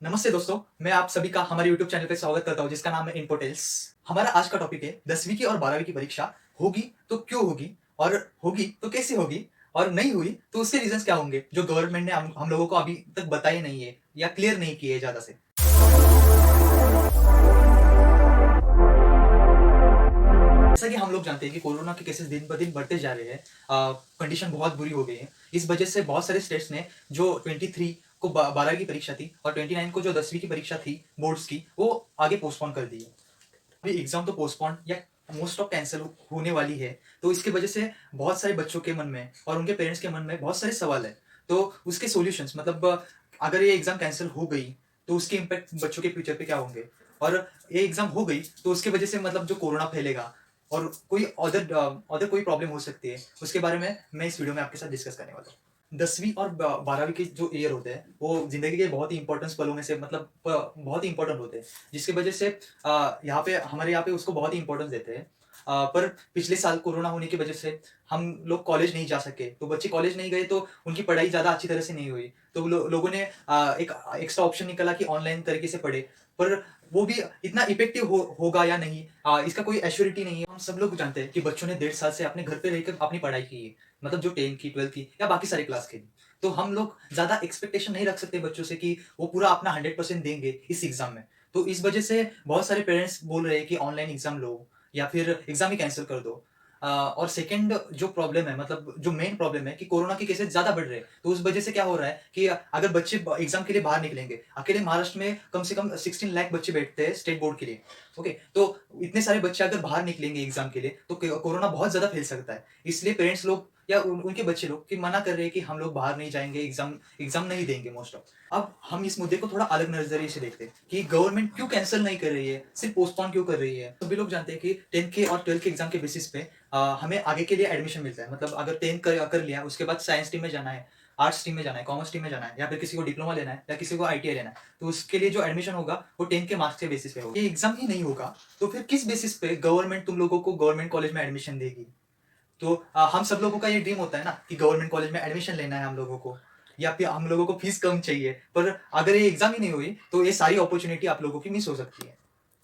नमस्ते दोस्तों, मैं आप सभी का हमारे YouTube चैनल पे स्वागत करता हूँ जिसका नाम है इन्फोटेल्स। हमारा आज का टॉपिक है 10वीं की और 12वीं की परीक्षा होगी तो क्यों होगी और होगी तो कैसे होगी और नहीं हुई तो उसके रीजंस क्या होंगे जो गवर्नमेंट ने हम लोगों को अभी तक बताए नहीं है या क्लियर नहीं किए ज़्यादा से। जैसा कि हम लोग जानते हैं कि कोरोना के केसेस दिन ब दिन बढ़ते जा रहे हैं, कंडीशन बहुत बुरी हो गई है। इस वजह से बहुत सारे स्टेट्स ने जो 23 को 12वीं की परीक्षा थी और 29 को जो 10वीं की परीक्षा थी बोर्ड्स की, वो आगे पोस्टपोन कर दी है। अभी एग्जाम तो पोस्टपोन या मोस्ट ऑफ कैंसिल होने वाली है, तो इसकी वजह से बहुत सारे बच्चों के मन में और उनके पेरेंट्स के मन में बहुत सारे सवाल है। तो उसके सॉल्यूशंस मतलब अगर ये एग्जाम कैंसिल हो गई तो उसके इम्पैक्ट बच्चों के फ्यूचर पे क्या होंगे, और ये एग्जाम हो गई तो उसके वजह से मतलब जो कोरोना फैलेगा और कोई अदर कोई प्रॉब्लम हो सकती है, उसके बारे में मैं इस वीडियो में आपके साथ डिस्कस करने वाला हूँ। 10वीं और 12वीं के जो ईयर होते हैं वो जिंदगी के बहुत ही इंपॉर्टेंट पलों में से मतलब बहुत ही इंपॉर्टेंट होते हैं, जिसकी वजह से यहाँ पे हमारे यहाँ पे उसको बहुत ही इंपॉर्टेंस देते हैं। पर पिछले साल कोरोना होने की वजह से हम लोग कॉलेज नहीं जा सके, तो बच्चे कॉलेज नहीं गए तो उनकी पढ़ाई ज़्यादा अच्छी तरह से नहीं हुई। तो लोगों ने एक एक्स्ट्रा ऑप्शन निकाला कि ऑनलाइन तरीके से पढ़े, पर वो भी इतना इफेक्टिव होगा या नहीं, इसका कोई एश्योरिटी नहीं है। हम सब लोग जानते हैं कि बच्चों ने 1.5 साल से अपने घर पे रहकर अपनी पढ़ाई की है, मतलब जो 10 की 12 की या बाकी सारी क्लास के लिए। तो हम लोग ज़्यादा एक्सपेक्टेशन नहीं रख सकते बच्चों से कि वो पूरा अपना 100% देंगे इस एग्जाम में। तो इस वजह से बहुत सारे पेरेंट्स बोल रहे हैं कि ऑनलाइन एग्जाम लो या फिर एग्जाम ही कैंसिल कर दो। और सेकंड जो प्रॉब्लम है, मतलब जो मेन प्रॉब्लम है कि कोरोना के केसेस ज़्यादा बढ़ रहे हैं, तो उस वजह से क्या हो रहा है कि अगर बच्चे एग्जाम के लिए बाहर निकलेंगे, अकेले महाराष्ट्र में कम से कम 16 लाख बच्चे बैठते हैं स्टेट बोर्ड के लिए। ओके, तो इतने सारे बच्चे अगर बाहर निकलेंगे एग्जाम के लिए तो कोरोना बहुत ज़्यादा फैल सकता है। इसलिए पेरेंट्स लोग या उनके बच्चे लोग कि मना कर रहे हैं कि हम लोग बाहर नहीं जाएंगे, एग्जाम एग्जाम नहीं देंगे मोस्ट ऑफ। अब हम इस मुद्दे को थोड़ा अलग नजरिए से देखते हैं कि गवर्नमेंट क्यों कैंसिल नहीं कर रही है, सिर्फ पोस्टपोन क्यों कर रही है। सभी लोग जानते हैं कि 10 के और 12 के एग्जाम के बेसिस पे हमें आगे के लिए एडमिशन मिलता है। मतलब अगर 10 कर लिया, उसके बाद साइंस टीम में जाना है, आर्ट्स टीम में जाना है, कॉमर्स टीम में जाना है, या फिर किसी को डिप्लोमा लेना है या किसी को आईटीआई लेना है, तो उसके लिए जो एडमिशन होगा वो 10 के मार्क्स के बेसिस पे होगा। ये एग्जाम ही नहीं होगा तो फिर किस बेसिस पे गवर्नमेंट तुम लोगों को गवर्नमेंट कॉलेज में एडमिशन देगी। तो हम सब लोगों का ये ड्रीम होता है ना कि गवर्नमेंट कॉलेज में एडमिशन लेना है हम लोगों को, या फिर हम लोगों को फीस कम चाहिए। पर अगर ये एग्जाम ही नहीं हुई तो ये सारी अपॉर्चुनिटी आप लोगों की मिस हो सकती है।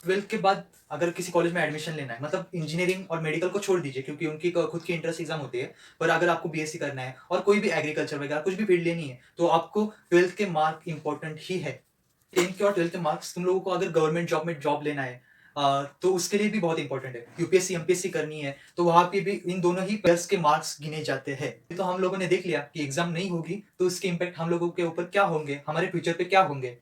12th के बाद अगर किसी कॉलेज में एडमिशन लेना है, मतलब इंजीनियरिंग और मेडिकल को छोड़ दीजिए क्योंकि उनकी खुद की इंट्रेंस एग्जाम होती है। पर अगर आपको बीएससी करना है और कोई भी एग्रीकल्चर वगैरह कुछ भी फील्ड लेनी है तो आपको 12th के मार्क इंपॉर्टेंट ही है। 10th के और 12th के मार्क्स तुम लोगों को अगर गवर्नमेंट जॉब में जॉब लेना है, तो उसके लिए भी बहुत इंपॉर्टेंट है। यूपीएससी एमपीएससी करनी है तो वहां पे भी इन दोनों ही पेयर्स के मार्क्स गिने जाते हैं। तो हम लोगों ने देख लिया कि एग्जाम नहीं होगी तो उसके इम्पैक्ट हम लोगों के ऊपर क्या होंगे, हमारे फ्यूचर पे क्या होंगे।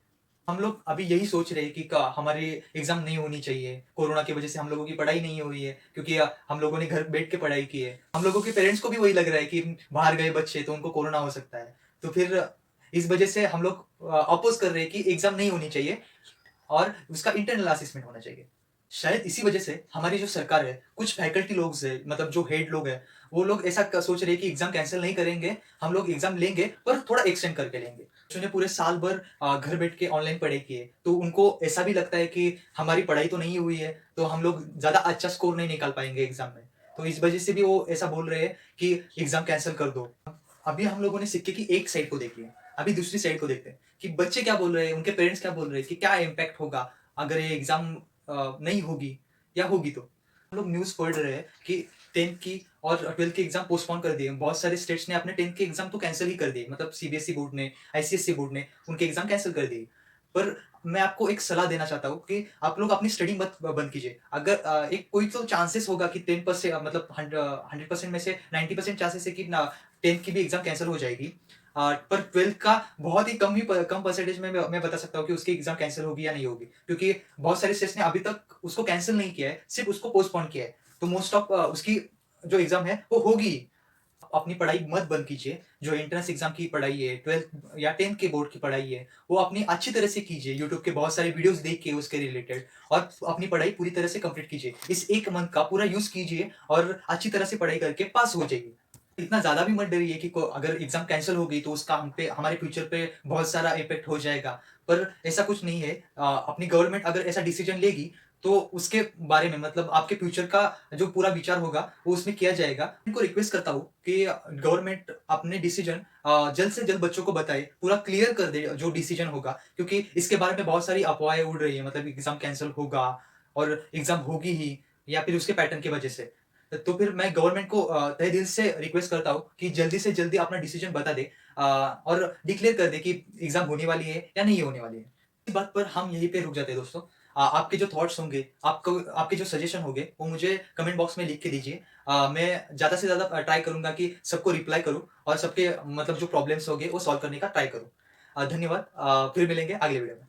हम लोग अभी यही सोच रहे हैं कि हमारी एग्जाम नहीं होनी चाहिए, कोरोना की वजह से हम लोगों की पढ़ाई नहीं हुई है क्योंकि हम लोगों ने घर बैठ के पढ़ाई की है। हम लोगों के पेरेंट्स को भी वही लग रहा है कि बाहर गए बच्चे तो उनको कोरोना हो सकता है। तो फिर इस वजह से हम लोग अपोज कर रहे हैं कि एग्जाम नहीं होनी चाहिए और उसका इंटरनल असेसमेंट होना चाहिए। शायद इसी वजह से हमारी जो सरकार है, कुछ फैकल्टी लोग है, मतलब जो हेड लोग हैं, वो लोग ऐसा सोच रहे हैं कि एग्जाम कैंसिल नहीं करेंगे, हम लोग एग्जाम लेंगे पर थोड़ा एक्सटेंड करके लेंगे। बच्चों ने पूरे साल भर घर बैठ के ऑनलाइन पढ़ाई की है, तो उनको ऐसा भी लगता है कि हमारी पढ़ाई तो नहीं हुई है तो हम लोग ज्यादा अच्छा स्कोर नहीं निकाल पाएंगे एग्जाम में। तो इस वजह से भी वो ऐसा बोल रहे हैं कि एग्जाम कैंसिल कर दो। अभी हम लोगों ने सिक्के की एक साइड को देख लिया, अभी दूसरी साइड को देखते हैं कि बच्चे क्या बोल रहे हैं, उनके पेरेंट्स क्या बोल रहे हैं कि क्या इम्पैक्ट होगा अगर ये एग्जाम नहीं होगी या होगी। तो हम लोग न्यूज़ पढ़ रहे हैं कि 10th की और 12th की एग्जाम पोस्टपोन कर दिए। बहुत सारे स्टेट्स ने अपने 10th के एग्जाम तो कैंसिल ही कर दिए, मतलब सीबीएसई बोर्ड ने, आईसीएसई बोर्ड ने उनके एग्जाम कैंसिल कर दिए। पर मैं आपको एक सलाह देना चाहता हूँ कि आप लोग अपनी स्टडी मत बंद कीजिए। अगर एक कोई तो चांसेस होगा कि 10% मतलब 100% में से 90% चांसेस है कि ना 10th की भी एग्जाम कैंसिल हो जाएगी। पर 12th का बहुत ही कम परसेंटेज में मैं बता सकता हूँ कि उसकी एग्जाम कैंसिल होगी या नहीं होगी, क्योंकि बहुत सारे स्टेट्स ने अभी तक उसको कैंसिल नहीं किया है, सिर्फ उसको पोस्टपोन किया है। तो मोस्ट ऑफ उसकी जो एग्जाम है वो होगी। अपनी पढ़ाई मत बंद कीजिए। जो एंट्रेंस एग्जाम की पढ़ाई है, 12th या 10th के बोर्ड की पढ़ाई है, वो अपनी अच्छी तरह से कीजिए। यूट्यूब के बहुत सारे वीडियोस देख के उसके रिलेटेड, और अपनी पढ़ाई पूरी तरह से कंप्लीट कीजिए। इस एक मंथ का पूरा यूज कीजिए और अच्छी तरह से पढ़ाई करके पास हो जाइए। इतना ज़्यादा भी मत डरिए कि अगर एग्जाम कैंसिल हो गई तो उसका हम पे, हमारे फ्यूचर पे बहुत सारा इफेक्ट हो जाएगा। पर ऐसा कुछ नहीं है। अपनी गवर्नमेंट अगर ऐसा डिसीजन लेगी तो उसके बारे में मतलब आपके फ्यूचर का जो पूरा विचार होगा वो उसमें किया जाएगा। इनको रिक्वेस्ट करता हूँ कि गवर्नमेंट अपने डिसीजन जल्द से जल्द बच्चों को बताए, पूरा क्लियर कर दे जो डिसीजन होगा, क्योंकि इसके बारे में बहुत सारी अफवाहें उड़ रही है, मतलब एग्जाम कैंसिल होगा और एग्जाम होगी ही, या फिर उसके पैटर्न की वजह से। तो फिर मैं गवर्नमेंट को तहे दिल से रिक्वेस्ट करता हूँ कि जल्दी से जल्दी अपना डिसीजन बता दे, और डिक्लेयर कर दे कि एग्जाम होने वाली है या नहीं होने वाली है। इस बात पर हम यहीं पे रुक जाते हैं दोस्तों। आपके जो थॉट्स होंगे, आपको आपके जो सजेशन होंगे, वो मुझे कमेंट बॉक्स में लिख के दीजिए। मैं ज़्यादा से ज़्यादा ट्राई करूँगा कि सबको रिप्लाई करूँ और सबके मतलब जो प्रॉब्लम्स होंगे वो सॉल्व करने का ट्राई करूँ। धन्यवाद। फिर मिलेंगे अगले वीडियो में।